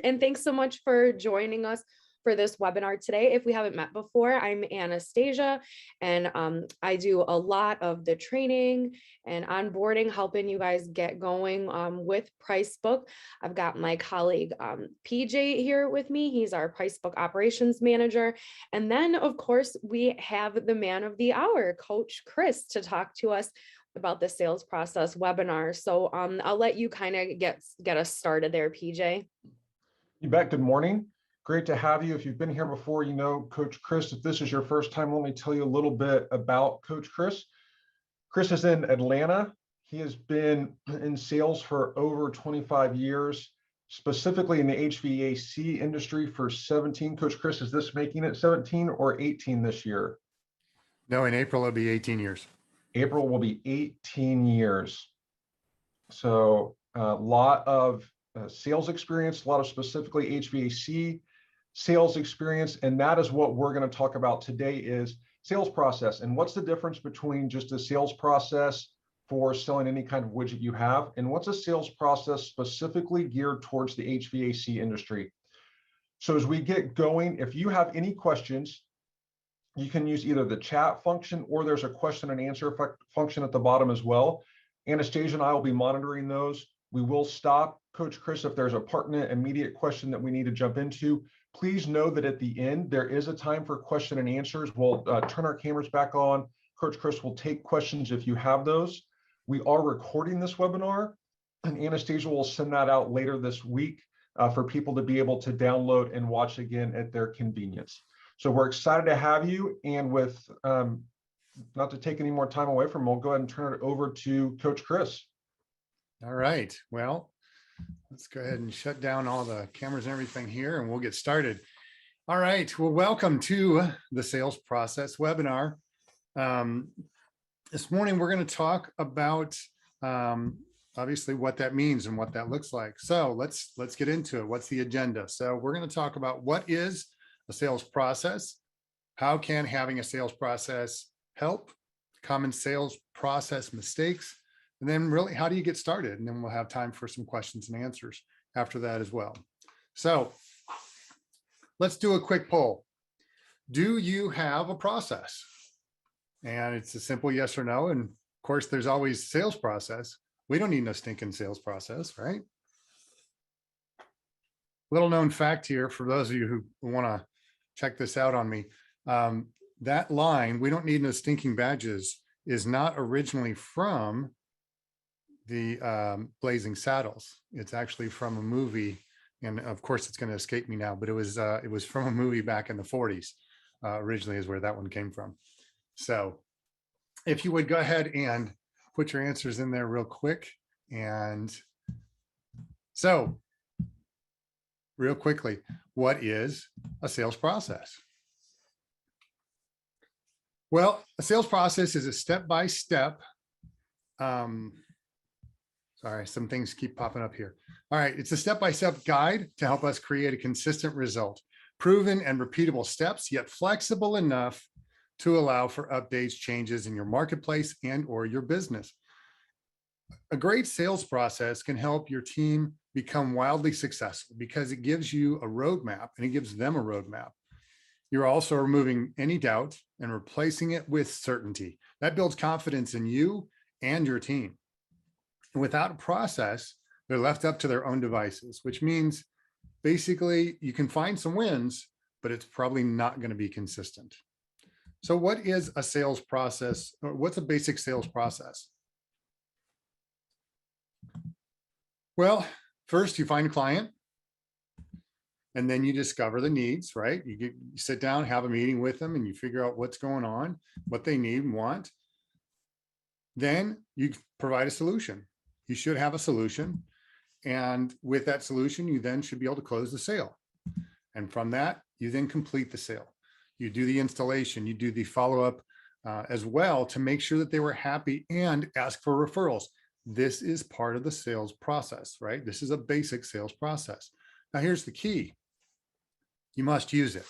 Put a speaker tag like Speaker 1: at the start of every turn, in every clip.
Speaker 1: And thanks so much for joining us for this webinar today. If we haven't met before, I'm Anastasia, and I do a lot of the training and onboarding, helping you guys get going with PriceBook. I've got my colleague PJ here with me. He's our PriceBook operations manager. And then, of course, we have the man of the hour, Coach Chris, to talk to us about the sales process webinar. So I'll let you kind of get us started there, PJ.
Speaker 2: You bet. Good morning. Great to have you. If you've been here before, you know Coach Chris. If this is your first time, let me tell you a little bit about Coach Chris. Chris is in Atlanta. He has been in sales for over 25 years, specifically in the HVAC industry for 17. Coach Chris, is this making it 17 or 18 this year?
Speaker 3: No, in April, it'll be 18 years.
Speaker 2: April will be 18 years. So a lot of sales experience, a lot of specifically HVAC sales experience, and that is what we're going to talk about today is sales process. And what's the difference between just a sales process for selling any kind of widget you have, and what's a sales process specifically geared towards the HVAC industry? So as we get going, if you have any questions, you can use either the chat function or there's a question and answer function at the bottom as well. Anastasia and I will be monitoring those. We will stop Coach Chris if there's a pertinent immediate question that we need to jump into. Please know that at the end, there is a time for question and answers. We'll turn our cameras back on. Coach Chris will take questions if you have those. We are recording this webinar, and Anastasia will send that out later this week for people to be able to download and watch again at their convenience. So we're excited to have you, and with not to take any more time away from him, we'll go ahead and turn it over to Coach Chris.
Speaker 3: All right. Well, let's go ahead and shut down all the cameras and everything here, and we'll get started. All right. Well, welcome to the sales process webinar. This morning, we're going to talk about obviously what that means and what that looks like. So let's get into it. What's the agenda? So we're going to talk about what is a sales process, how can having a sales process help, common sales process mistakes, and then really, how do you get started? And then we'll have time for some questions and answers after that as well. So let's do a quick poll. Do you have a process? And it's a simple yes or no. And of course, there's always sales process. We don't need no stinking sales process, right? Little known fact here for those of you who want to check this out on me. That line, we don't need no stinking badges, is not originally from the Blazing Saddles. It's actually from a movie, and of course it's going to escape me now, but it was from a movie back in the 40s. Originally is where that one came from. So if you would go ahead and put your answers in there real quick. And so real quickly, what is a sales process? Well, a sales process is a step-by-step, sorry, some things keep popping up here. All right, it's a step-by-step guide to help us create a consistent result, proven and repeatable steps, yet flexible enough to allow for updates, changes in your marketplace and or your business. A great sales process can help your team become wildly successful because it gives you a roadmap and it gives them a roadmap. You're also removing any doubt and replacing it with certainty. That builds confidence in you and your team. Without a process, they're left up to their own devices, which means basically you can find some wins, but it's probably not going to be consistent. So what is a sales process? Or what's a basic sales process? Well, first you find a client, and then you discover the needs, right? You sit down, have a meeting with them, and you figure out what's going on, what they need and want. Then you provide a solution. You should have a solution. And with that solution, you then should be able to close the sale. And from that, you then complete the sale. You do the installation, you do the follow-up as well to make sure that they were happy and ask for referrals. This is part of the sales process, right? This is a basic sales process. Now, here's the key. You must use it,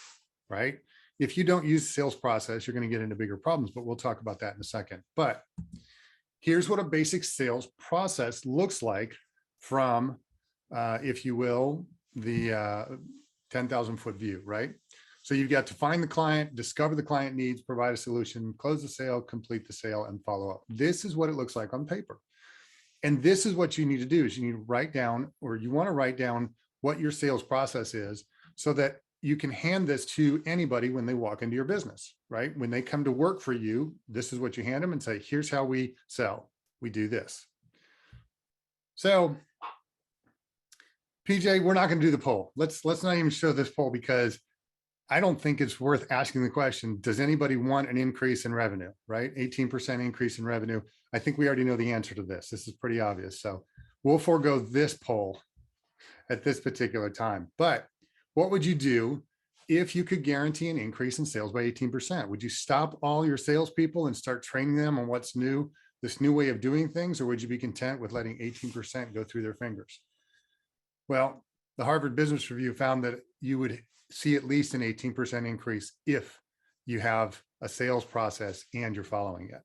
Speaker 3: right? If you don't use the sales process, you're going to get into bigger problems, but we'll talk about that in a second. But here's what a basic sales process looks like from, if you will, the 10,000 foot view, right? So you've got to find the client, discover the client needs, provide a solution, close the sale, complete the sale, and follow up. This is what it looks like on paper. And this is what you need to do is you need to write down, or you want to write down what your sales process is so that you can hand this to anybody when they walk into your business, right? When they come to work for you, this is what you hand them and say, here's how we sell. We do this. So PJ, we're not going to do the poll. Let's not even show this poll because I don't think it's worth asking the question, does anybody want an increase in revenue, right? 18% increase in revenue. I think we already know the answer to this. This is pretty obvious. So we'll forego this poll at this particular time. But what would you do if you could guarantee an increase in sales by 18%? Would you stop all your salespeople and start training them on what's new, this new way of doing things? Or would you be content with letting 18% go through their fingers? Well, the Harvard Business Review found that you would see at least an 18% increase if you have a sales process and you're following it.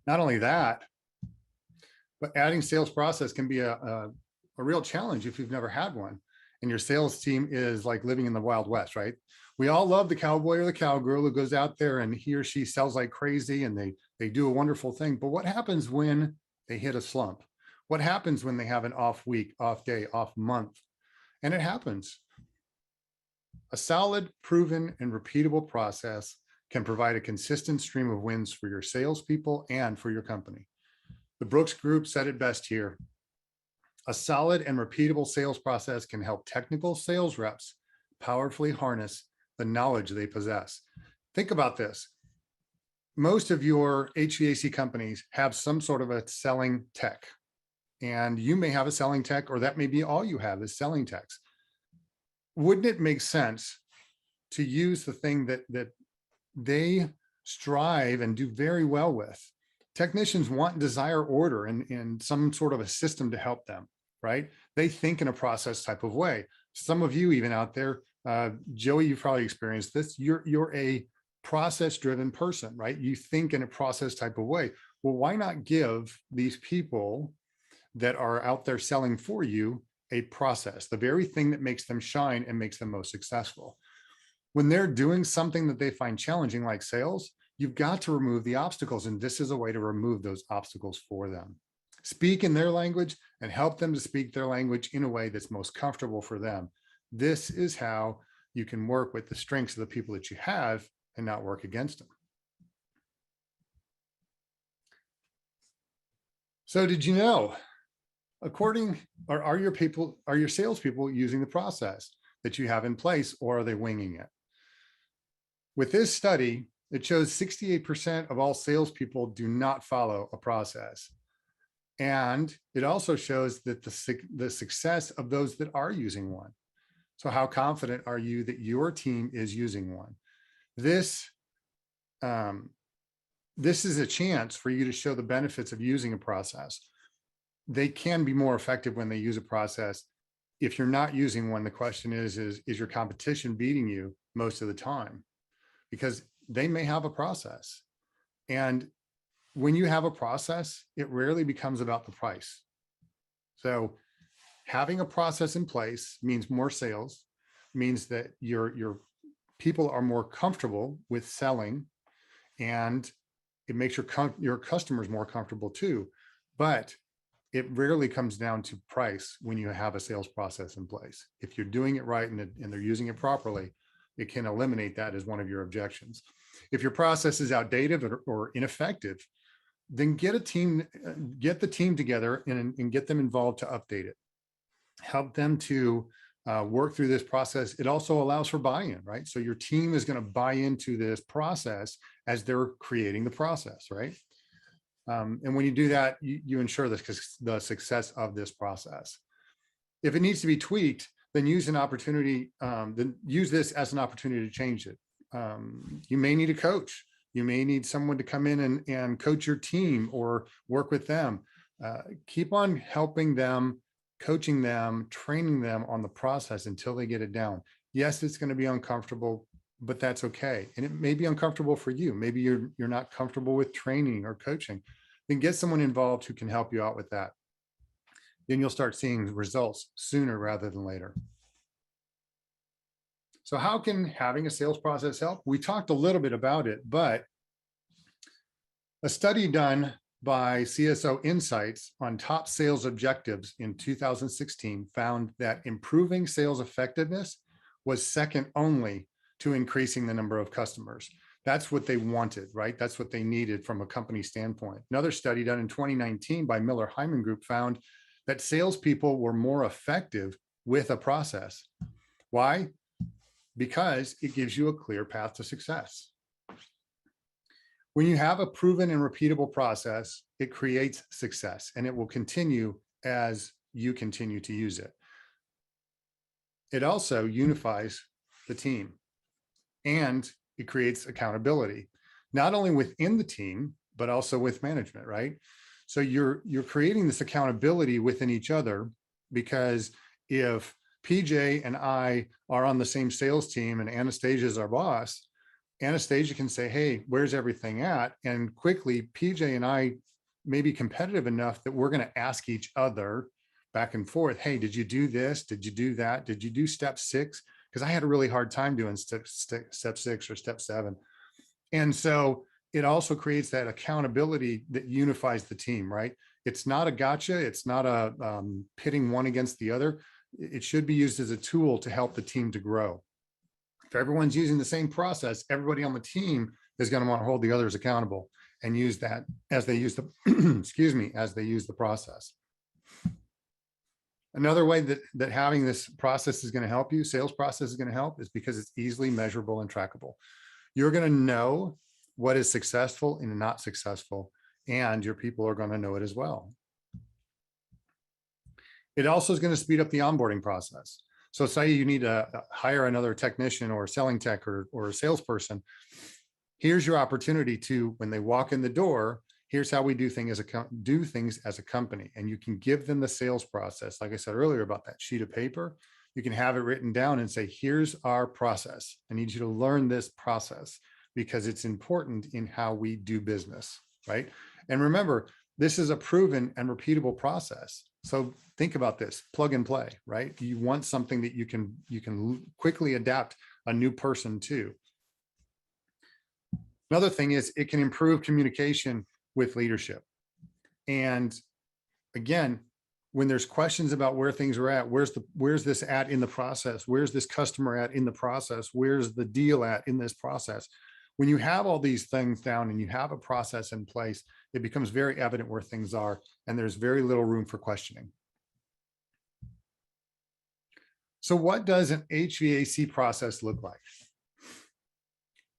Speaker 3: Not only that, but adding sales process can be a real challenge if you've never had one. And your sales team is like living in the Wild West, right? We all love the cowboy or the cowgirl who goes out there and he or she sells like crazy and they do a wonderful thing. But what happens when they hit a slump? What happens when they have an off week, off day, off month? And it happens. A solid, proven, and repeatable process can provide a consistent stream of wins for your salespeople and for your company. The Brooks Group said it best here. A solid and repeatable sales process can help technical sales reps powerfully harness the knowledge they possess. Think about this. Most of your HVAC companies have some sort of a selling tech. And you may have a selling tech, or that may be all you have is selling techs. Wouldn't it make sense to use the thing that they strive and do very well with? Technicians want, desire order and some sort of a system to help them, right? They think in a process type of way. Some of you even out there, Joey, you've probably experienced this. You're a process-driven person, right? You think in a process type of way. Well, why not give these people that are out there selling for you a process, the very thing that makes them shine and makes them most successful? When they're doing something that they find challenging, like sales, you've got to remove the obstacles. And this is a way to remove those obstacles for them. Speak in their language and help them to speak their language in a way that's most comfortable for them. This is how you can work with the strengths of the people that you have and not work against them. So did you know, are your salespeople using the process that you have in place, or are they winging it? With this study, it shows 68% of all salespeople do not follow a process. And it also shows that the success of those that are using one. So how confident are you that your team is using one? This is a chance for you to show the benefits of using a process. They can be more effective when they use a process. If you're not using one, the question is your competition beating you most of the time? Because they may have a process. And when you have a process, it rarely becomes about the price. So having a process in place means more sales, means that your people are more comfortable with selling, and it makes your customers more comfortable too. But it rarely comes down to price when you have a sales process in place. If you're doing it right and they're using it properly, it can eliminate that as one of your objections. If your process is outdated or ineffective, then get the team together and get them involved to update it. Help them to work through this process. It also allows for buy-in, right? So your team is going to buy into this process as they're creating the process, right? And when you do that, you ensure the success of this process. If it needs to be tweaked, then use this as an opportunity to change it. You may need a coach. You may need someone to come in and coach your team or work with them. Keep on helping them, coaching them, training them on the process until they get it down. Yes, it's going to be uncomfortable, but that's okay. And it may be uncomfortable for you. Maybe you're not comfortable with training or coaching. Then get someone involved who can help you out with that. then you'll start seeing results sooner rather than later. So how can having a sales process help? We talked a little bit about it, but a study done by CSO Insights on top sales objectives in 2016 found that improving sales effectiveness was second only to increasing the number of customers. That's what they wanted, right? That's what they needed from a company standpoint. Another study done in 2019 by Miller Hyman Group found that salespeople were more effective with a process. Why? Because it gives you a clear path to success. When you have a proven and repeatable process, it creates success, and it will continue as you continue to use it. It also unifies the team, and it creates accountability, not only within the team, but also with management, right? So you're creating this accountability within each other, because if PJ and I are on the same sales team and Anastasia is our boss, Anastasia can say, hey, where's everything at? And quickly, PJ and I may be competitive enough that we're going to ask each other back and forth, hey, did you do this? Did you do that? Did you do step 6? Because I had a really hard time doing step 6 or step 7. And so it also creates that accountability that unifies the team, right? It's not a gotcha. It's not a pitting one against the other. It should be used as a tool to help the team to grow. If everyone's using the same process, everybody on the team is going to want to hold the others accountable and use that as they use the, excuse me, as they use the process. Another way that having this process is going to help you, sales process is going to help, is because it's easily measurable and trackable. You're going to know what is successful and not successful, and your people are going to know it as well. It also is going to speed up the onboarding process. So say you need to hire another technician or a selling tech or a salesperson. Here's your opportunity to, when they walk in the door, here's how we do things as a company. And you can give them the sales process. Like I said earlier about that sheet of paper, you can have it written down and say, here's our process. I need you to learn this process because it's important in how we do business, right? And remember, this is a proven and repeatable process. So think about this, plug and play, right? You want something that you can quickly adapt a new person to. Another thing is it can improve communication with leadership. And again, when there's questions about where things are at, where's this at in the process? Where's this customer at in the process? Where's the deal at in this process? When you have all these things down and you have a process in place, it becomes very evident where things are, and there's very little room for questioning. So what does an HVAC process look like?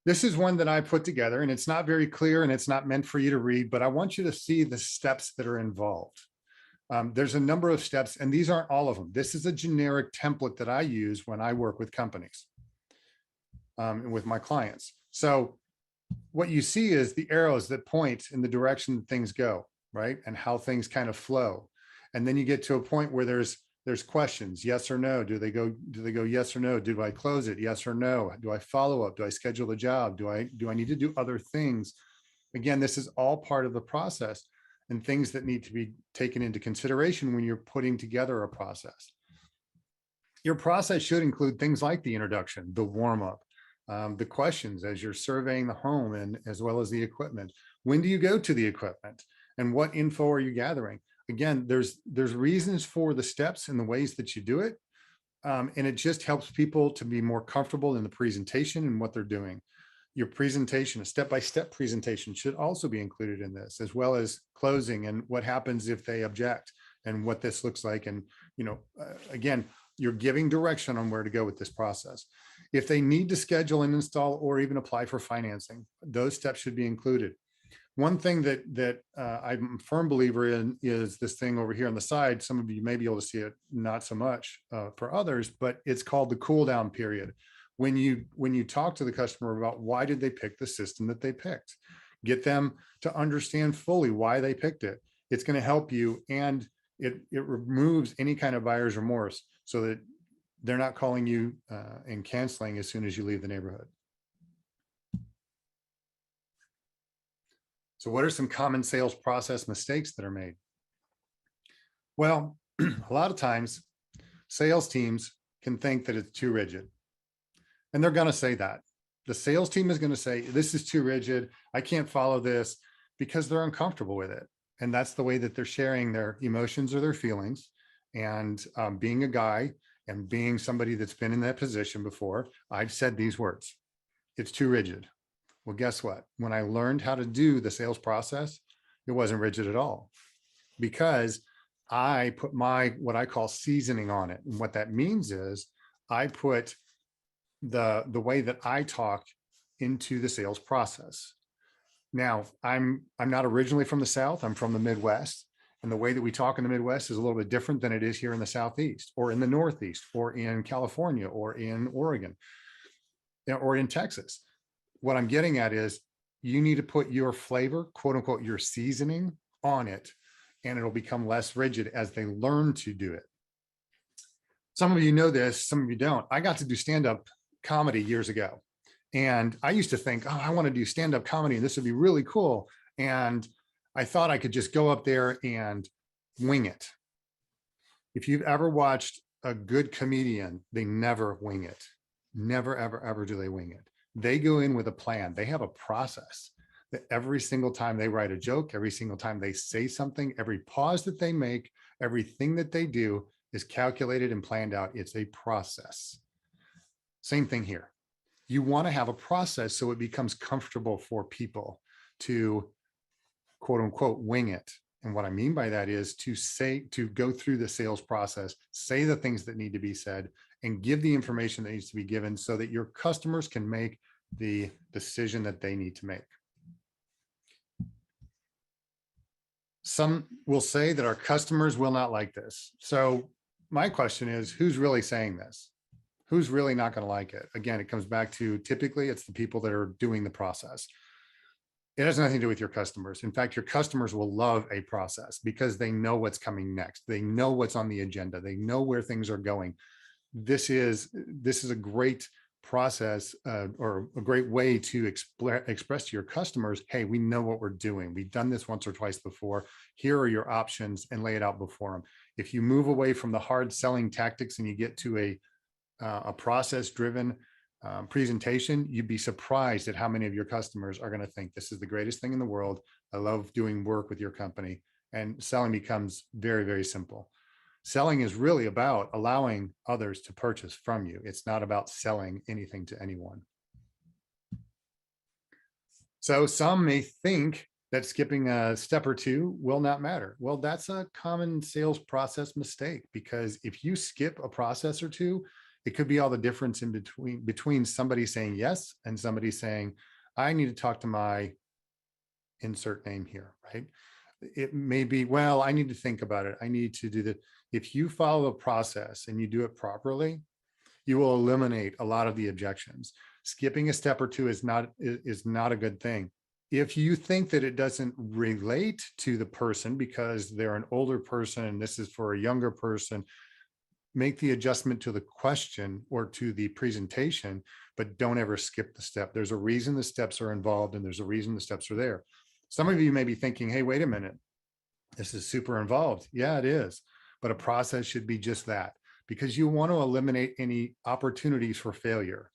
Speaker 3: This is one that I put together, and it's not very clear and it's not meant for you to read, but I want you to see the steps that are involved. There's a number of steps, and these aren't all of them. This is a generic template that I use when I work with companies and with my clients. So what you see is the arrows that point in the direction that things go, right? And how things kind of flow. And then you get to a point where there's questions, yes or no. Do they go yes or no? Do I close it? Yes or no? Do I follow up? Do I schedule the job? Do I need to do other things? Again, this is all part of the process and things that need to be taken into consideration when you're putting together a process. Your process should include things like the introduction, the warm-up, the questions as you're surveying the home, and as well as the equipment. When do you go to the equipment, and what info are you gathering? Again, there's reasons for the steps and the ways that you do it. And it just helps people to be more comfortable in the presentation and what they're doing. Your presentation, a step-by-step presentation, should also be included in this, as well as closing and what happens if they object and what this looks like. And, again, you're giving direction on where to go with this process. If they need to schedule and install or even apply for financing, those steps should be included. One thing that I'm a firm believer in is this thing over here on the side. Some of you may be able to see it, not so much for others, but it's called the cool down period. When you talk to the customer about why did they pick the system that they picked, get them to understand fully why they picked it. It's going to help you, and it removes any kind of buyer's remorse so that they're not calling you and canceling as soon as you leave the neighborhood. So what are some common sales process mistakes that are made? Well, A lot of times sales teams can think that it's too rigid. And they're going to say that. The sales team is going to say, this is too rigid. I can't follow this, because they're uncomfortable with it. And that's the way that they're sharing their emotions or their feelings. And being a guy and being somebody that's been in that position before, I've said these words: it's too rigid. Well, guess what? When I learned how to do the sales process, it wasn't rigid at all, because I put my, what I call seasoning on it. And what that means is I put the way that I talk into the sales process. Now, I'm not originally from the South. I'm from the Midwest. And the way that we talk in the Midwest is a little bit different than it is here in the Southeast, or in the Northeast, or in California, or in Oregon, or in Texas. What I'm getting at is you need to put your flavor, quote unquote, your seasoning on it, and it'll become less rigid as they learn to do it. Some of you know this, some of you don't. I got to do stand-up comedy years ago. And I used to think, oh, I want to do stand-up comedy and this would be really cool. And I thought I could just go up there and wing it. If you've ever watched a good comedian, they never wing it. Never, ever, ever do they wing it. They go in with a plan. They have a process that every single time they write a joke, every single time they say something, every pause that they make, everything that they do is calculated and planned out. It's a process. Same thing here. You want to have a process so it becomes comfortable for people to, quote unquote, wing it. And what I mean by that is to go through the sales process, say the things that need to be said, and give the information that needs to be given so that your customers can make the decision that they need to make. Some will say that our customers will not like this. So my question is, who's really saying this? Who's really not going to like it? Again, it comes back to, typically it's the people that are doing the process. It has nothing to do with your customers. In fact, your customers will love a process because they know what's coming next. They know what's on the agenda. They know where things are going. This is a great process or a great way to express to your customers, hey, we know what we're doing. We've done this once or twice before. Here are your options, and lay it out before them. If you move away from the hard selling tactics and you get to a process-driven presentation, you'd be surprised at how many of your customers are going to think this is the greatest thing in the world. I love doing work with your company. And selling becomes very, very simple. Selling is really about allowing others to purchase from you. It's not about selling anything to anyone. So some may think that skipping a step or two will not matter. Well, that's a common sales process mistake, because if you skip a process or two, it could be all the difference in between somebody saying yes and somebody saying, I need to talk to my insert name here, right? It may be, well, I need to think about it. I need to do that. If you follow a process and you do it properly, you will eliminate a lot of the objections. Skipping a step or two is not a good thing. If you think that it doesn't relate to the person because they're an older person and this is for a younger person, make the adjustment to the question or to the presentation, but don't ever skip the step. There's a reason the steps are involved and there's a reason the steps are there. Some of you may be thinking, hey, wait a minute, this is super involved. Yeah, it is. But a process should be just that, because you want to eliminate any opportunities for failure,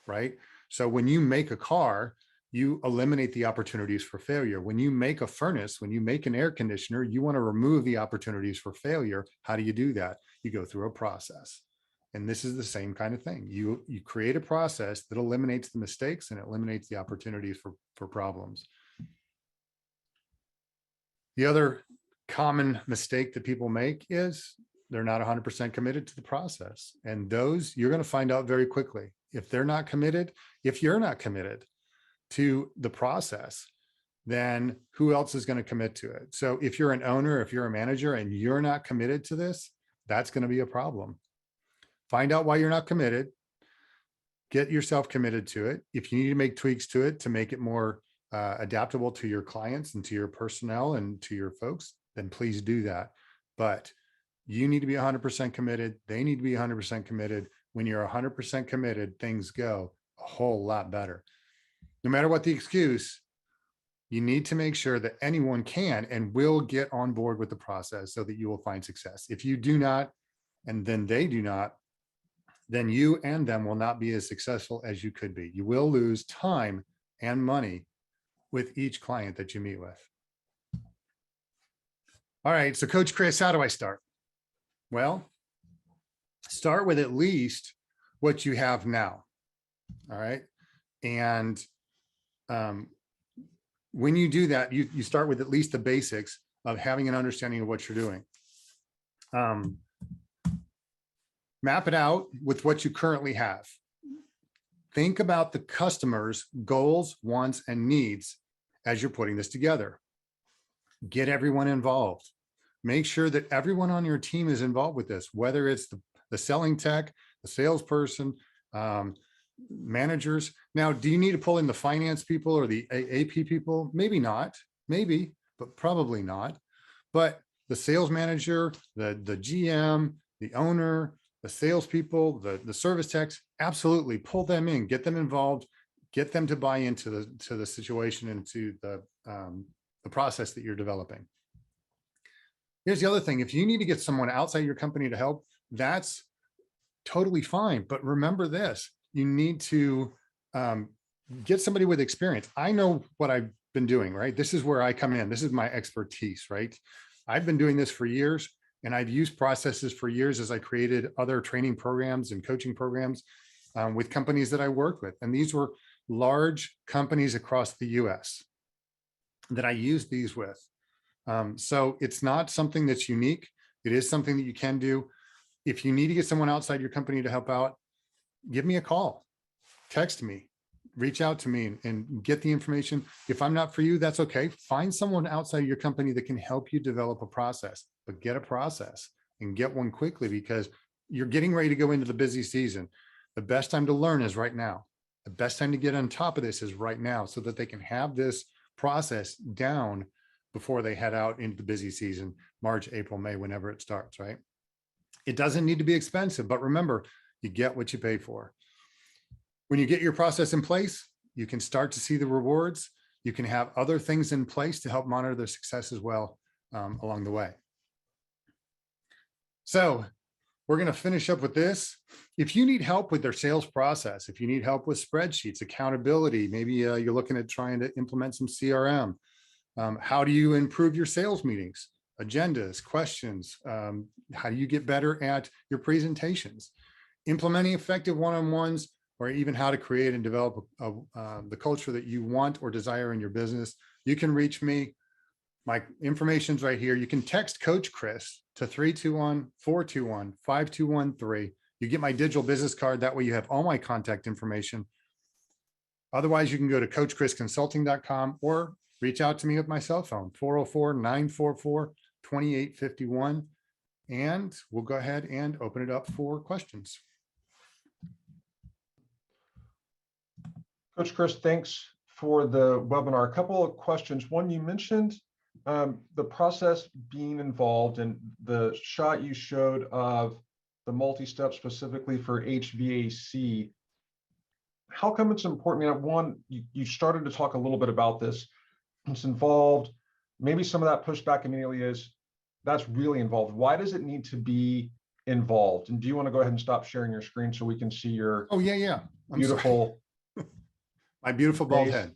Speaker 3: right? So when you make a car, you eliminate the opportunities for failure. When you make a furnace, when you make an air conditioner, you want to remove the opportunities for failure. How do you do that? You go through a process. And this is the same kind of thing. You create a process that eliminates the mistakes and eliminates the opportunities for problems. The other common mistake that people make is they're not 100% committed to the process. And those you're going to find out very quickly. If they're not committed, if you're not committed to the process, then who else is going to commit to it? So if you're an owner, if you're a manager and you're not committed to this, that's going to be a problem. Find out why you're not committed. Get yourself committed to it. If you need to make tweaks to it to make it more adaptable to your clients and to your personnel and to your folks, then please do that. But you need to be 100% committed. They need to be 100% committed. When you're 100% committed, things go a whole lot better. No matter what the excuse, You need to make sure that anyone can and will get on board with the process so that you will find success. If you do not, and then they do not, then you and them will not be as successful as you could be. You will lose time and money with each client that you meet with. All right, so Coach Chris, how do I start? Well, start with at least what you have now. All right. And when you do that, you start with at least the basics of having an understanding of what you're doing. Map it out with what you currently have. Think about the customer's goals, wants, and needs as you're putting this together. Get everyone involved. Make sure that everyone on your team is involved with this, whether it's the selling tech, the salesperson, managers. Now, do you need to pull in the finance people or the AP people? Maybe not, maybe, but probably not. But the sales manager, the GM, the owner, the salespeople, the service techs, absolutely pull them in, get them involved, get them to buy into the situation and to the process that you're developing. Here's the other thing. If you need to get someone outside your company to help, that's totally fine. But remember this, you need to get somebody with experience. I know what I've been doing, right? This is where I come in. This is my expertise, right? I've been doing this for years, and I've used processes for years as I created other training programs and coaching programs with companies that I worked with. And these were large companies across the US that I used these with. So it's not something that's unique. It is something that you can do. If you need to get someone outside your company to help out, give me a call, text me, reach out to me and get the information. If I'm not for you, that's okay. Find someone outside your company that can help you develop a process, but get a process and get one quickly because you're getting ready to go into the busy season. The best time to learn is right now. The best time to get on top of this is right now so that they can have this process down before they head out into the busy season, March, April, May, whenever it starts, right? It doesn't need to be expensive, but remember, you get what you pay for. When you get your process in place, you can start to see the rewards. You can have other things in place to help monitor their success as well along the way. So we're going to finish up with this. If you need help with their sales process, if you need help with spreadsheets, accountability, maybe you're looking at trying to implement some CRM. How do you improve your sales meetings, agendas, questions? How do you get better at your presentations? Implementing effective one-on-ones, or even how to create and develop the culture that you want or desire in your business, you can reach me. My information's right here. You can text Coach Chris to 321-421-5213. You get my digital business card. That way you have all my contact information. Otherwise, you can go to coachchrisconsulting.com or reach out to me with my cell phone, 404-944-2851. And we'll go ahead and open it up for questions.
Speaker 2: Coach Chris, thanks for the webinar. A couple of questions. One, you mentioned the process being involved and the shot you showed of the multi-step specifically for HVAC. How come it's important? I mean, one, you started to talk a little bit about this. It's involved. Maybe some of that pushback immediately is that's really involved. Why does it need to be involved? And do you want to go ahead and stop sharing your screen so we can see your beautiful
Speaker 3: my beautiful bald head.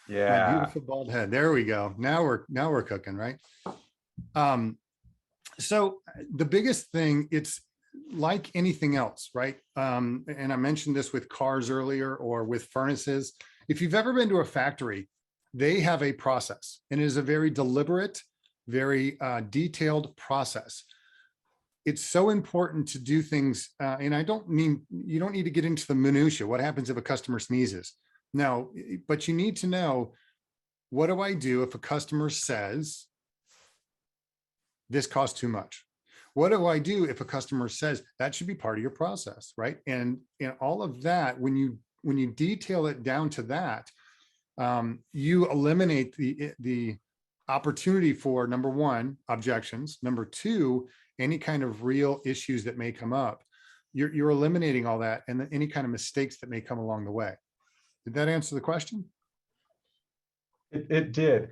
Speaker 2: Yeah,
Speaker 3: my beautiful bald head. There we go. Now we're cooking, right? So the biggest thing, it's like anything else, right? And I mentioned this with cars earlier or with furnaces. If you've ever been to a factory, they have a process, and it is a very deliberate, very detailed process. It's so important to do things, and I don't mean, you don't need to get into the minutia. What happens if a customer sneezes? No, but you need to know, what do I do if a customer says, this costs too much? What do I do if a customer says that should be part of your process, right? And all of that, when you detail it down to that, you eliminate the opportunity for, number one, objections. Number two, any kind of real issues that may come up. You're eliminating all that and any kind of mistakes that may come along the way. Did that answer the question?
Speaker 2: It did.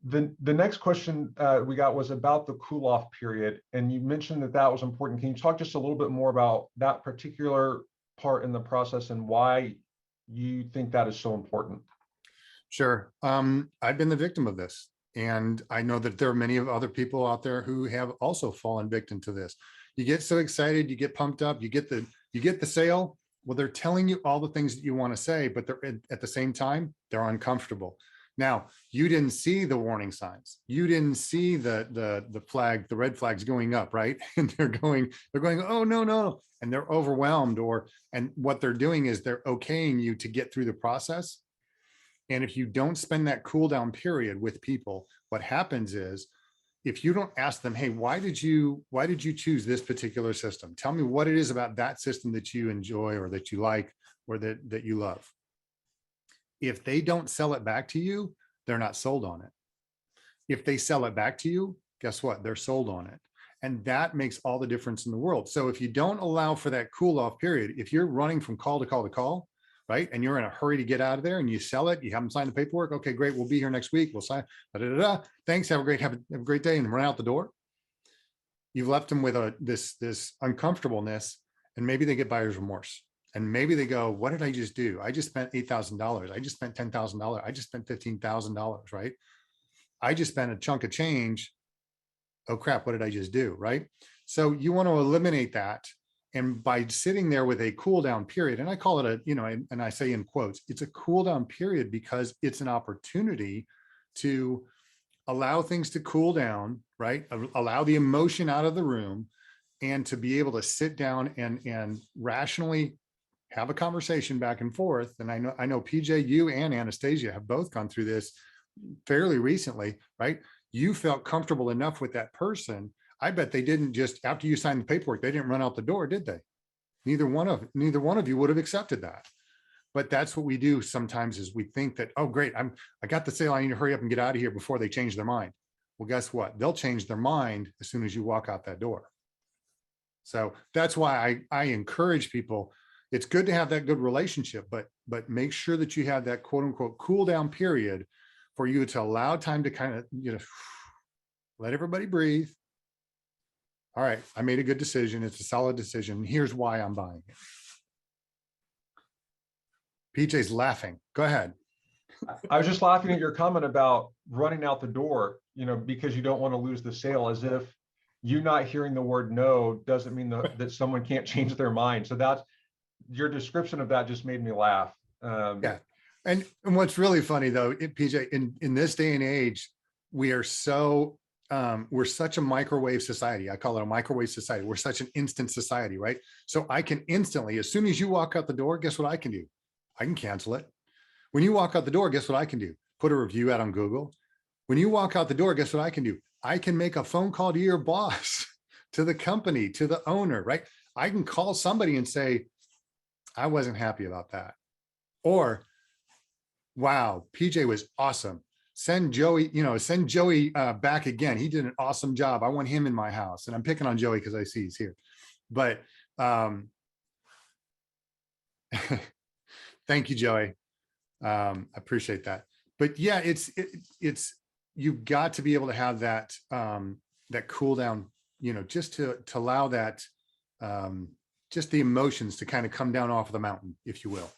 Speaker 2: The next question we got was about the cool off period, and you mentioned that that was important. Can you talk just a little bit more about that particular part in the process and why you think that is so important?
Speaker 3: Sure. I've been the victim of this, and I know that there are many of other people out there who have also fallen victim to this. You get so excited, you get pumped up, you get the sale. Well, they're telling you all the things that you want to say, but they're at the same time, they're uncomfortable. Now, you didn't see the warning signs. You didn't see the flag, the red flags going up, right? And they're going, oh no, no. And they're overwhelmed, and what they're doing is they're okaying you to get through the process. And if you don't spend that cool down period with people, what happens is, if you don't ask them, hey, why did you choose this particular system? Tell me what it is about that system that you enjoy or that you like or that you love. If they don't sell it back to you, they're not sold on it. If they sell it back to you, guess what? They're sold on it. And that makes all the difference in the world. So if you don't allow for that cool off period, if you're running from call to call to call, right, and you're in a hurry to get out of there and you sell it, you haven't signed the paperwork. Okay, great. We'll be here next week. We'll sign. Thanks. Have a great day, and run out the door. You've left them with this uncomfortableness, and maybe they get buyer's remorse. And maybe they go, what did I just do? I just spent $8,000. I just spent $10,000. I just spent $15,000, right? I just spent a chunk of change. Oh crap, what did I just do, right? So you want to eliminate that. And by sitting there with a cool down period, and I call it and I say in quotes, it's a cool down period because it's an opportunity to allow things to cool down, right? Allow the emotion out of the room, and to be able to sit down and rationally have a conversation back and forth. And I know PJ, you and Anastasia have both gone through this fairly recently, right? You felt comfortable enough with that person. I bet they didn't just, after you signed the paperwork, they didn't run out the door, did they? Neither one of you would have accepted that. But that's what we do sometimes, is we think that, oh great, I got the sale, I need to hurry up and get out of here before they change their mind. Well, guess what? They'll change their mind as soon as you walk out that door. So that's why I encourage people. It's good to have that good relationship, but make sure that you have that quote unquote cool down period for you to allow time to kind of, let everybody breathe. All right, I made a good decision. It's a solid decision. Here's why I'm buying it. PJ's laughing. Go ahead.
Speaker 2: I was just laughing at your comment about running out the door, because you don't want to lose the sale, as if you not hearing the word no doesn't mean that someone can't change their mind. So that's your description of that just made me laugh.
Speaker 3: Yeah. And what's really funny though, PJ, in this day and age, we are we're such a microwave society. I call it a microwave society. We're such an instant society, right? So I can instantly, as soon as you walk out the door, guess what I can do? I can cancel it. When you walk out the door, guess what I can do? Put a review out on Google. When you walk out the door, guess what I can do? I can make a phone call to your boss, to the company, to the owner, right? I can call somebody and say, I wasn't happy about that. Or, wow, PJ was awesome. Send Joey back again. He did an awesome job. I want him in my house. And I'm picking on Joey because I see he's here. But thank you, Joey. I appreciate that. But yeah, it's you've got to be able to have that that cool down, just to allow that just the emotions to kind of come down off of the mountain, if you will.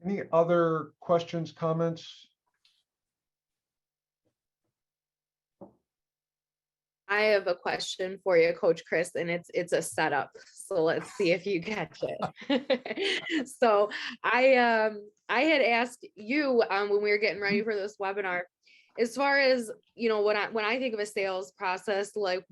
Speaker 2: Any other questions, comments?
Speaker 1: I have a question for you, Coach Chris, and it's a setup. So let's see if you catch it. So I had asked you when we were getting ready for this webinar, as far as when I think of a sales process, like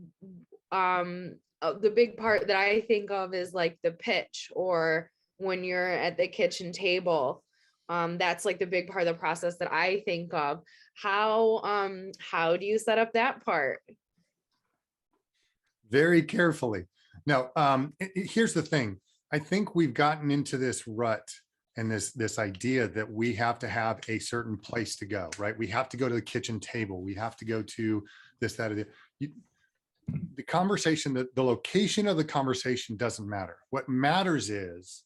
Speaker 1: the big part that I think of is like the pitch, or when you're at the kitchen table. That's like the big part of the process that I think of. How do you set up that part?
Speaker 3: Very carefully. Now, here's the thing. I think we've gotten into this rut and this idea that we have to have a certain place to go, right? We have to go to the kitchen table. We have to go to this, that, or the. the conversation, the location of the conversation doesn't matter. What matters is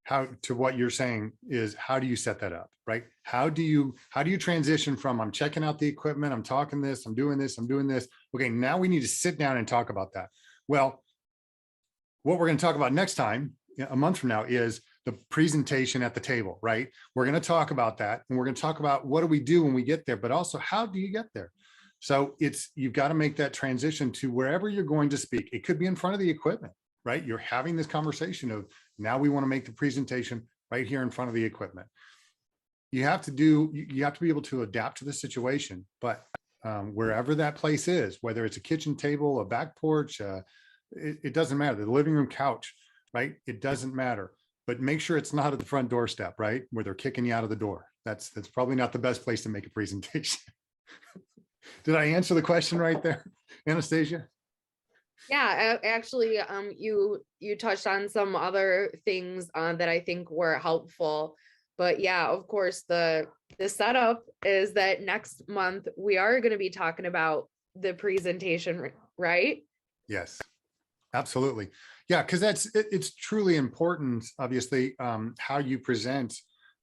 Speaker 3: how, to what you're saying is, how do you set that up, right? How do you transition from, I'm checking out the equipment, I'm talking this, I'm doing this, I'm doing this. Okay, now we need to sit down and talk about that. Well, what we're going to talk about next time, a month from now, is the presentation at the table, right? We're going to talk about that, and we're going to talk about what do we do when we get there, but also how do you get there? So you've got to make that transition to wherever you're going to speak. It could be in front of the equipment, right? You're having this conversation of, now we want to make the presentation right here in front of the equipment. You have to be able to adapt to the situation, but wherever that place is, whether it's a kitchen table, a back porch, it doesn't matter. The living room couch, right? It doesn't matter, but make sure it's not at the front doorstep, right? Where they're kicking you out of the door. That's probably not the best place to make a presentation. Did I answer the question right there, Anastasia?
Speaker 1: Yeah, actually, you touched on some other things that I think were helpful. But yeah, of course, the setup is that next month we are going to be talking about the presentation, right?
Speaker 3: Yes, absolutely. Yeah, because it's truly important, obviously, how you present.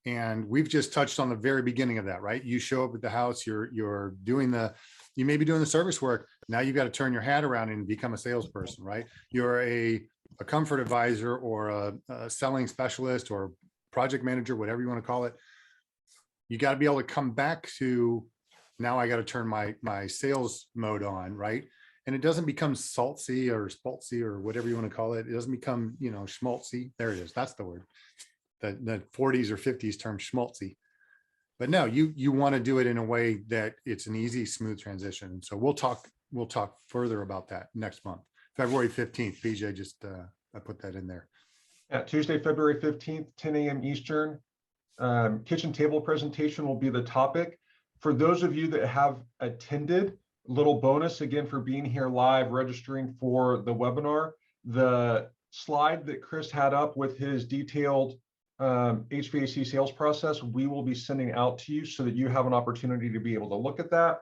Speaker 3: And we've just touched on the very beginning of that, right? You show up at the house, you may be doing the service work. Now you've got to turn your hat around and become a salesperson, right? You're a comfort advisor or a selling specialist or project manager, whatever you want to call it. You got to be able to come back to, now I got to turn my sales mode on, right? And it doesn't become saltsy or spaltzy or whatever you want to call it. It doesn't become, schmaltzy. There it is. That's the word. The 40s or 50s term, schmaltzy. But no, you want to do it in a way that it's an easy, smooth transition. And so we'll talk further about that next month, February 15th. PJ, just I put that in there.
Speaker 2: Yeah, Tuesday, February 15th, 10 a.m. Eastern. Kitchen table presentation will be the topic. For those of you that have attended, little bonus again for being here live, registering for the webinar, the slide that Chris had up with his detailed HVAC sales process, we will be sending out to you so that you have an opportunity to be able to look at that.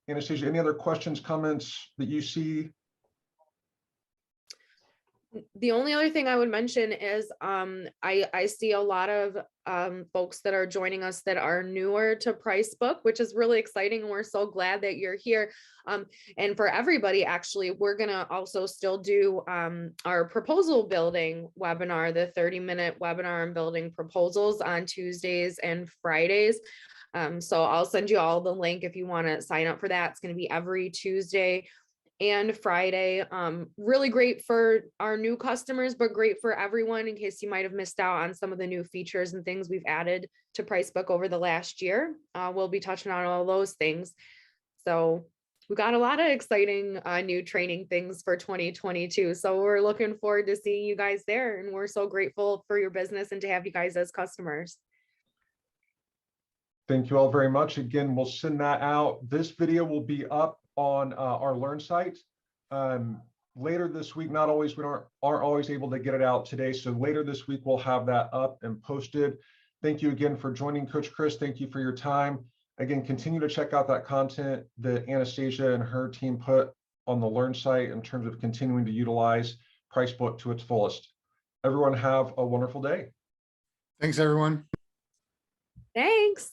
Speaker 2: Anastasia, any other questions, comments that you see?
Speaker 1: The only other thing I would mention is I see a lot of folks that are joining us that are newer to PriceBook, which is really exciting. And we're so glad that you're here. And for everybody, actually, we're going to also still do our proposal building webinar, the 30-minute webinar on building proposals on Tuesdays and Fridays. So I'll send you all the link if you want to sign up for that. It's going to be every Tuesday and Friday. Really great for our new customers, but great for everyone in case you might have missed out on some of the new features and things we've added to PriceBook over the last year. We'll be touching on all those things. So we got a lot of exciting new training things for 2022. So we're looking forward to seeing you guys there. And we're so grateful for your business and to have you guys as customers.
Speaker 2: Thank you all very much. Again, we'll send that out. This video will be up on our Learn site later this week. We aren't always able to get it out today. So later this week, we'll have that up and posted. Thank you again for joining, Coach Chris. Thank you for your time. Again, continue to check out that content that Anastasia and her team put on the Learn site in terms of continuing to utilize PriceBook to its fullest. Everyone have a wonderful day.
Speaker 3: Thanks, everyone.
Speaker 1: Thanks.